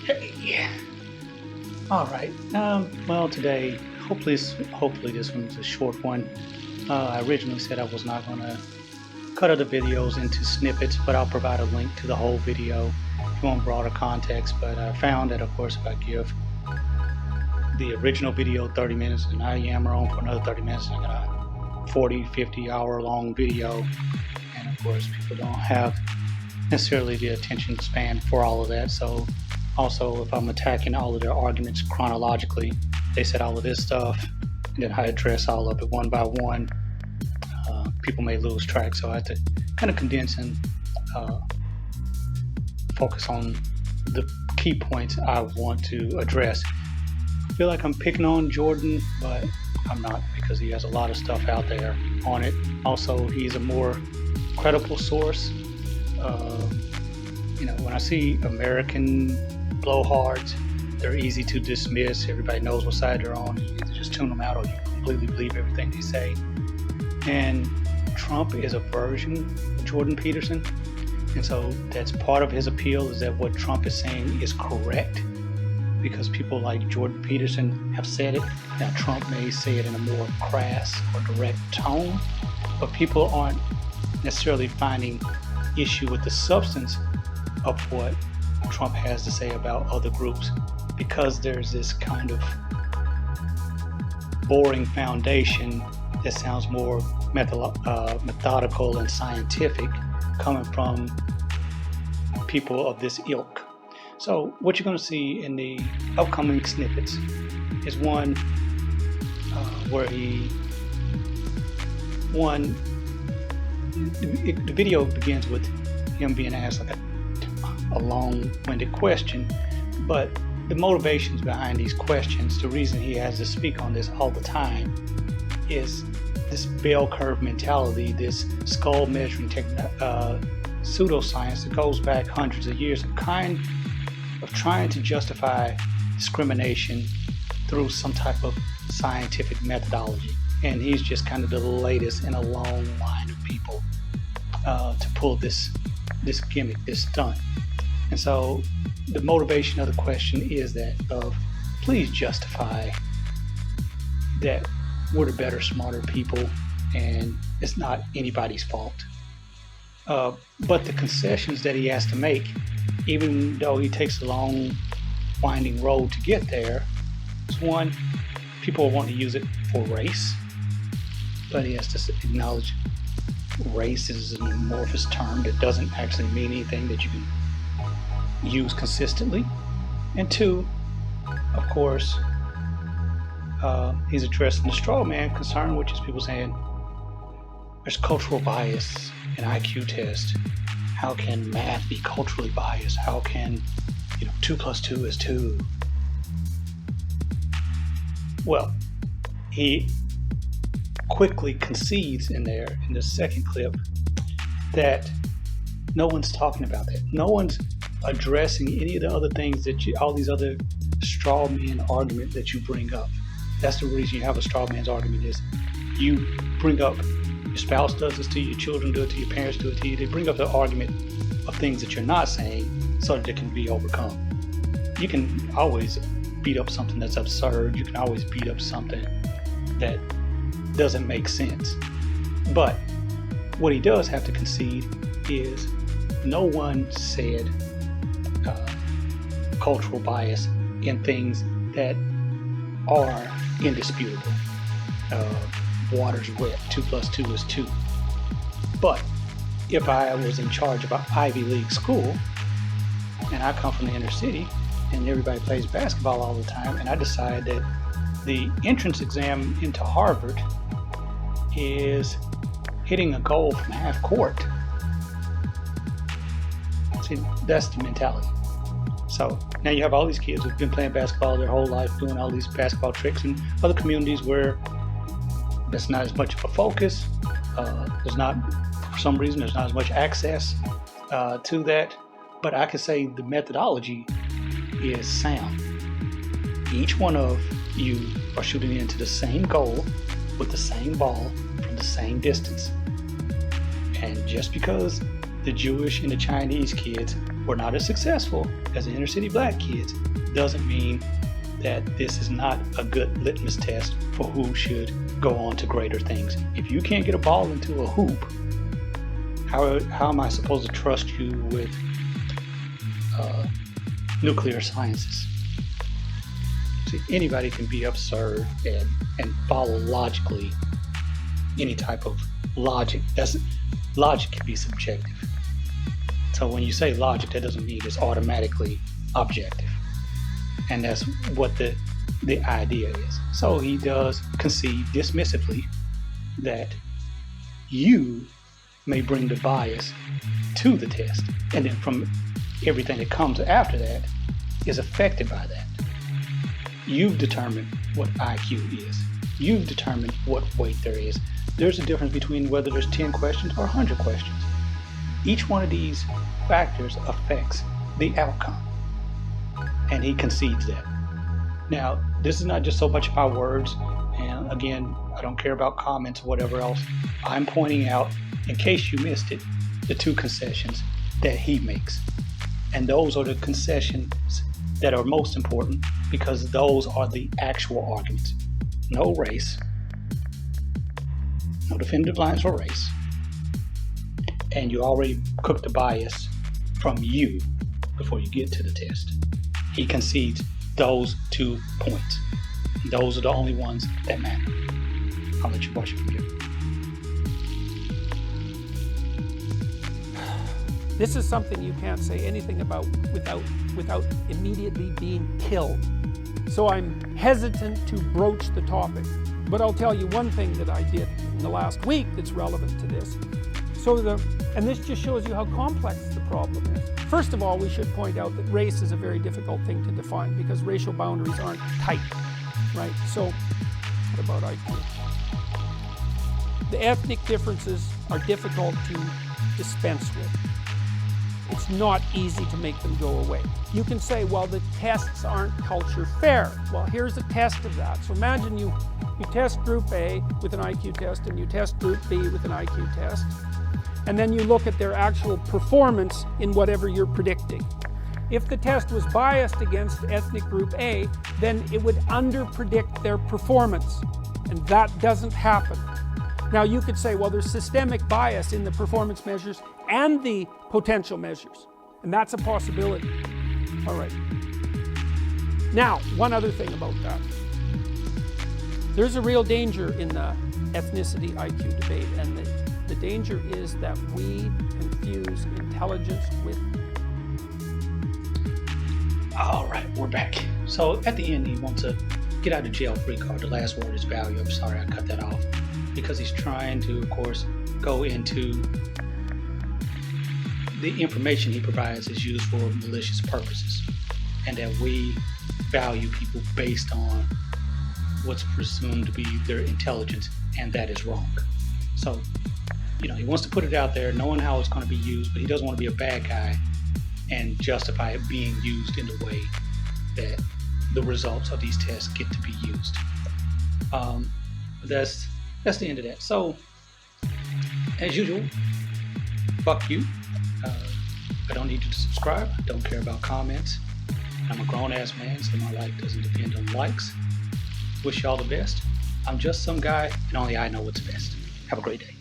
Hey. All right. Well, today, hopefully this one's a short one. I originally said I was not going to cut other videos into snippets, but I'll provide a link to the whole video if you want broader context. But I found that, of course, if I give the original video 30 minutes and I yammer on for another 30 minutes, I got a 40, 50 hour long video. And of course, people don't have necessarily the attention span for all of that. So also, if I'm attacking all of their arguments chronologically, they said all of this stuff, and then I address all of it one by one, people may lose track. So I have to kind of condense and focus on the key points I want to address. I feel like I'm picking on Jordan, but I'm not, because he has a lot of stuff out there on it. Also, he's a more credible source. When I see American blowhards, they're easy to dismiss. Everybody knows what side they're on. You either just tune them out or you completely believe everything they say. And Trump is a version of Jordan Peterson. And so that's part of his appeal, is that what Trump is saying is correct, because people like Jordan Peterson have said it. Now, Trump may say it in a more crass or direct tone, but people aren't necessarily finding issue with the substance of what Trump has to say about other groups, because there's this kind of boring foundation that sounds more methodical and scientific coming from people of this ilk. So what you're going to see in the upcoming snippets is one where the video begins with him being asked like a long-winded question, but the motivations behind these questions, the reason he has to speak on this all the time, is this bell curve mentality, this skull measuring pseudoscience that goes back hundreds of years, of trying to justify discrimination through some type of scientific methodology. And he's just kind of the latest in a long line of people to pull this gimmick, this stunt. And so the motivation of the question is that of, please justify that we're the better, smarter people, and it's not anybody's fault. But the concessions that he has to make, even though he takes a long, winding road to get there, is one, people want to use it for race, but he has to acknowledge race is an amorphous term that doesn't actually mean anything that you can use consistently. And two, of course, he's addressing the straw man concern, which is people saying there's cultural bias in IQ test. How can math be culturally biased? How can 2 + 2 is 2? Well, he quickly concedes in the second clip that no one's talking about that. No one's addressing any of the other things that all these other straw man argument that you bring up. That's the reason you have a straw man's argument, is you bring up, your spouse does this to you, your children do it to you, your parents do it to you. They bring up the argument of things that you're not saying so that it can be overcome. You can always beat up something that's absurd. You can always beat up something that doesn't make sense. But what he does have to concede is no one said cultural bias in things that are indisputable. Water's wet, 2 + 2 is 2. But if I was in charge of an Ivy League school, and I come from the inner city, and everybody plays basketball all the time, and I decide that the entrance exam into Harvard is hitting a goal from half court. See, that's the mentality. So now you have all these kids who've been playing basketball their whole life, doing all these basketball tricks, in other communities where that's not as much of a focus. For some reason, there's not as much access to that. But I can say the methodology is sound. Each one of you are shooting into the same goal with the same ball from the same distance. And just because the Jewish and the Chinese kids we're not as successful as the inner city black kids doesn't mean that this is not a good litmus test for who should go on to greater things. If you can't get a ball into a hoop, how am I supposed to trust you with nuclear sciences? See, anybody can be absurd and follow logically any type of logic. Logic can be subjective. So when you say logic, that doesn't mean it's automatically objective. And that's what the idea is. So he does concede dismissively that you may bring the bias to the test, and then from everything that comes after that is affected by that. You've determined what IQ is. You've determined what weight there is. There's a difference between whether there's 10 questions or 100 questions. Each one of these factors affects the outcome, and he concedes that. Now, this is not just so much my words, and again, I don't care about comments or whatever else. I'm pointing out, in case you missed it, the two concessions that he makes. And those are the concessions that are most important, because those are the actual arguments. No race, no definitive lines for race, and you already cooked the bias from you before you get to the test. He concedes those 2 points. Those are the only ones that matter. I'll let you watch it from here. This is something you can't say anything about without immediately being killed. So I'm hesitant to broach the topic. But I'll tell you one thing that I did in the last week that's relevant to this. And this just shows you how complex the problem is. First of all, we should point out that race is a very difficult thing to define because racial boundaries aren't tight, right? So what about IQ? The ethnic differences are difficult to dispense with. It's not easy to make them go away. You can say, well, the tests aren't culture fair. Well, here's a test of that. So imagine you test group A with an IQ test and you test group B with an IQ test. And then you look at their actual performance in whatever you're predicting. If the test was biased against ethnic group A, then it would underpredict their performance. And that doesn't happen. Now you could say, well, there's systemic bias in the performance measures and the potential measures. And that's a possibility. All right. Now, one other thing about that. There's a real danger in the ethnicity IQ debate, and the danger is that we confuse intelligence with... All right, we're back. So at the end, he wants a get out of jail free card. The last word is value. I'm sorry I cut that off, because he's trying to, of course, go into the information he provides is used for malicious purposes, and that we value people based on what's presumed to be their intelligence, and that is wrong. So, he wants to put it out there knowing how it's going to be used, but he doesn't want to be a bad guy and justify it being used in the way that the results of these tests get to be used. That's the end of that. So, as usual, fuck you. I don't need you to subscribe. I don't care about comments. I'm a grown-ass man, so my life doesn't depend on likes. Wish y'all the best. I'm just some guy, and only I know what's best. Have a great day.